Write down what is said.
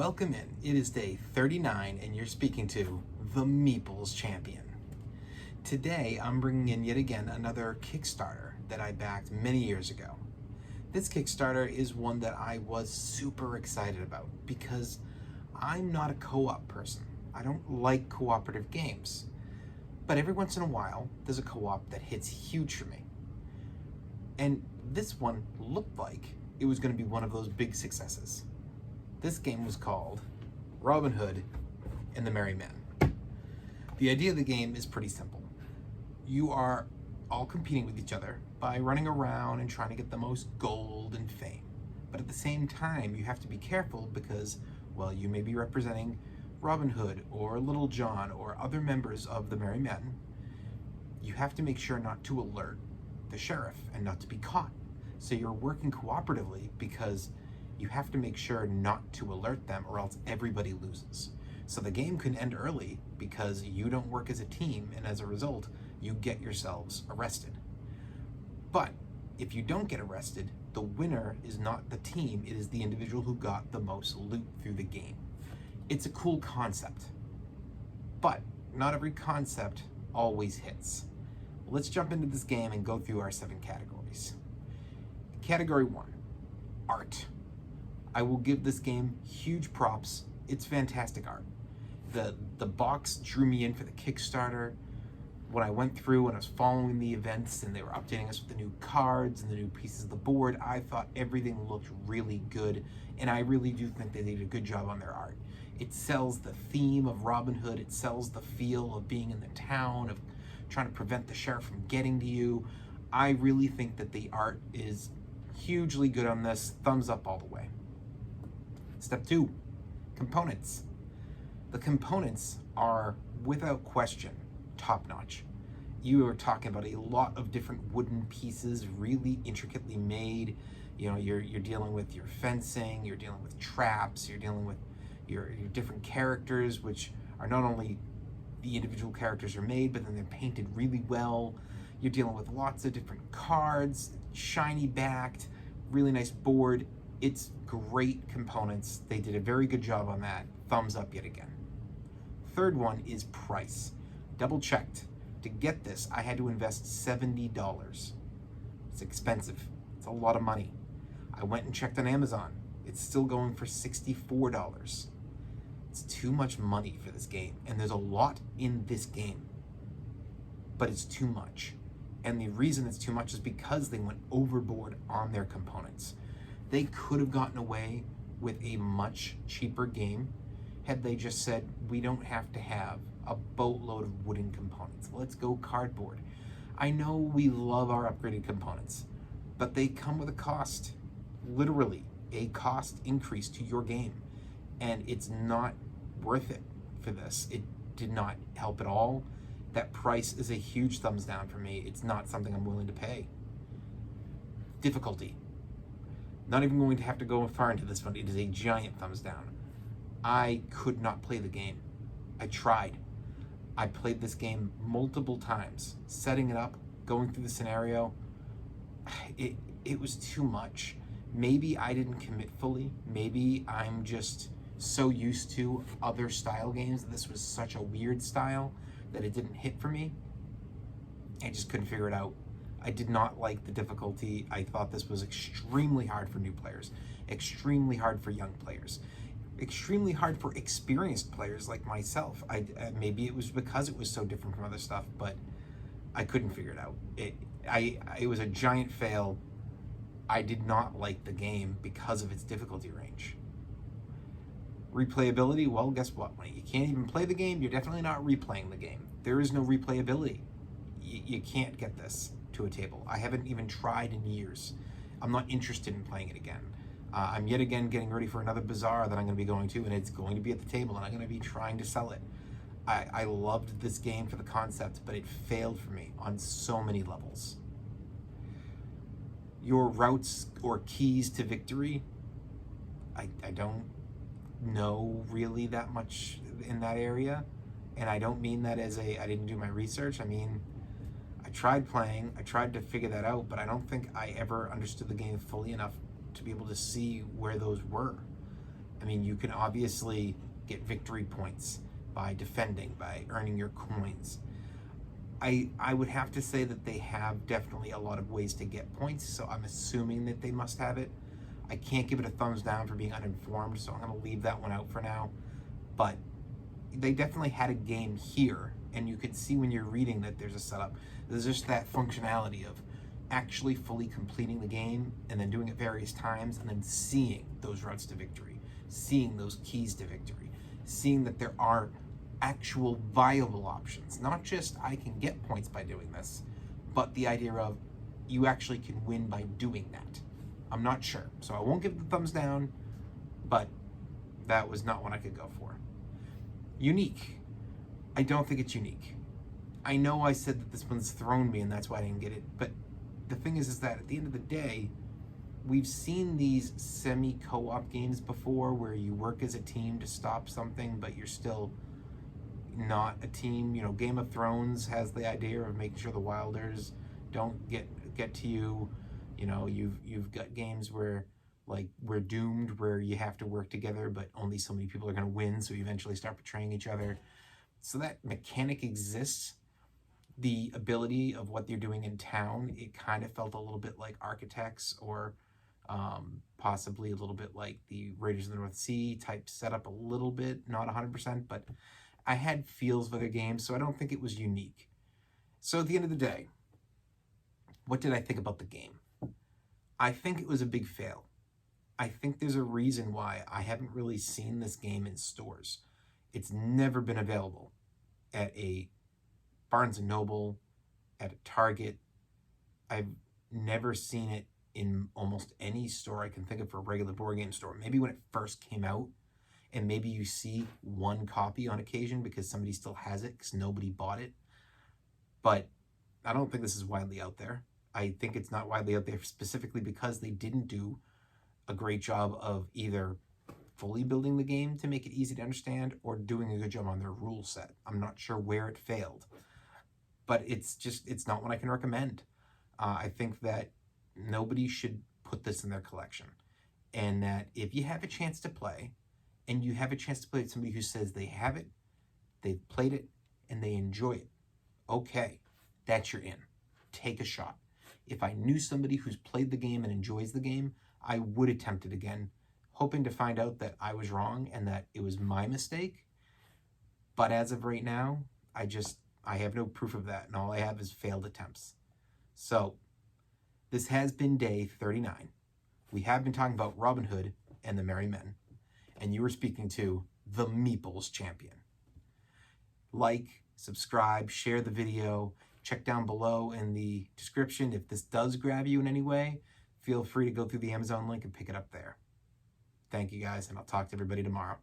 Welcome in. It is day 39 and you're speaking to the Meeples Champion. Today I'm bringing in yet again another Kickstarter that I backed many years ago. This Kickstarter is one that I was super excited about because I'm not a co-op person. I don't like cooperative games. But every once in a while there's a co-op that hits huge for me. And this one looked like it was going to be one of those big successes. This game was called Robin Hood and the Merry Men. The idea of the game is pretty simple. You are all competing with each other by running around and trying to get the most gold and fame. But at the same time, you have to be careful because, well, you may be representing Robin Hood or Little John or other members of the Merry Men. You have to make sure not to alert the sheriff and not to be caught. So you're working cooperatively because you have to make sure not to alert them or else everybody loses. So the game can end early because you don't work as a team, and as a result, you get yourselves arrested. But if you don't get arrested, the winner is not the team, it is the individual who got the most loot through the game. It's a cool concept, but not every concept always hits. Let's jump into this game and go through our 7 categories. Category 1, art. I will give this game huge props. It's fantastic art. The box drew me in for the Kickstarter. When I went through and I was following the events and they were updating us with the new cards and the new pieces of the board, I thought everything looked really good, and I really do think they did a good job on their art. It sells the theme of Robin Hood, it sells the feel of being in the town, of trying to prevent the sheriff from getting to you. I really think that the art is hugely good on this. Thumbs up all the way. Step 2, components. The components are, without question, top-notch. You are talking about a lot of different wooden pieces, really intricately made. You know, you're dealing with your fencing, you're dealing with traps, you're dealing with your different characters, which are not only the individual characters are made, but then they're painted really well. You're dealing with lots of different cards, shiny backed, really nice board. It's great components. They did a very good job on that. Thumbs up yet again. Third one is price. Double checked. To get this, I had to invest $70. It's expensive. It's a lot of money. I went and checked on Amazon. It's still going for $64. It's too much money for this game, and there's a lot in this game, but it's too much. And the reason it's too much is because they went overboard on their components. They could have gotten away with a much cheaper game had they just said, we don't have to have a boatload of wooden components. Let's go cardboard. I know we love our upgraded components, but they come with a cost, literally a cost increase to your game. And it's not worth it for this. It did not help at all. That price is a huge thumbs down for me. It's not something I'm willing to pay. Difficulty. Not even going to have to go far into this one. It is a giant thumbs down. I could not play the game. I tried. I played this game multiple times, setting it up, going through the scenario. It was too much. Maybe I didn't commit fully. Maybe I'm just so used to other style games that this was such a weird style that it didn't hit for me. I just couldn't figure it out. I did not like the difficulty. I thought this was extremely hard for new players, extremely hard for young players, extremely hard for experienced players like myself. Maybe it was because it was so different from other stuff, but I couldn't figure it out. It was a giant fail. I did not like the game because of its difficulty range. Replayability, well, guess what? When you can't even play the game, you're definitely not replaying the game. There is no replayability. You can't get this to a table. I haven't even tried in years. I'm not interested in playing it again. I'm yet again getting ready for another bazaar that I'm going to be going to, and it's going to be at the table, and I'm going to be trying to sell it. I loved this game for the concept, but it failed for me on so many levels. Your routes or keys to victory, I don't know really that much in that area, and I don't mean that as I didn't do my research. I mean, I tried playing, I tried to figure that out, but I don't think I ever understood the game fully enough to be able to see where those were. I mean, you can obviously get victory points by defending, by earning your coins. I would have to say that they have definitely a lot of ways to get points, so I'm assuming that they must have it. I can't give it a thumbs down for being uninformed, so I'm going to leave that one out for now. But they definitely had a game here, and you could see when you're reading that there's a setup. There's just that functionality of actually fully completing the game and then doing it various times and then seeing those routes to victory, seeing those keys to victory, seeing that there are actual viable options, not just I can get points by doing this, but the idea of you actually can win by doing that. I'm not sure, so I won't give it the thumbs down, but that was not what I could go for. Unique. I don't think it's unique. I know I said that this one's thrown me and that's why I didn't get it, but the thing is that at the end of the day, we've seen these semi-co-op games before where you work as a team to stop something, but you're still not a team. You know, Game of Thrones has the idea of making sure the Wilders don't get to you. You know, you've got games where like we're doomed, where you have to work together, but only so many people are going to win, so you eventually start betraying each other. So that mechanic exists. The ability of what they're doing in town, it kind of felt a little bit like Architects, or possibly a little bit like the Raiders of the North Sea type setup, a little bit, not 100%, but I had feels for their games, so I don't think it was unique. So at the end of the day, what did I think about the game? I think it was a big fail. I think there's a reason why I haven't really seen this game in stores. It's never been available at a Barnes & Noble, at a Target. I've never seen it in almost any store I can think of for a regular board game store. Maybe when it first came out, and maybe you see one copy on occasion because somebody still has it because nobody bought it. But I don't think this is widely out there. I think it's not widely out there specifically because they didn't do a great job of either fully building the game to make it easy to understand or doing a good job on their rule set. I'm not sure where it failed, but it's not one I can recommend. I think that nobody should put this in their collection, and that if you have a chance to play, and you have a chance to play with somebody who says they have it, they've played it, and they enjoy it, okay, that's your in. Take a shot. If I knew somebody who's played the game and enjoys the game, I would attempt it again, hoping to find out that I was wrong and that it was my mistake. But as of right now, I have no proof of that, and all I have is failed attempts. So, this has been day 39. We have been talking about Robin Hood and the Merry Men, and you were speaking to the Meeples Champion. Like, subscribe, share the video, check down below in the description. If this does grab you in any way, feel free to go through the Amazon link and pick it up there. Thank you guys, and I'll talk to everybody tomorrow.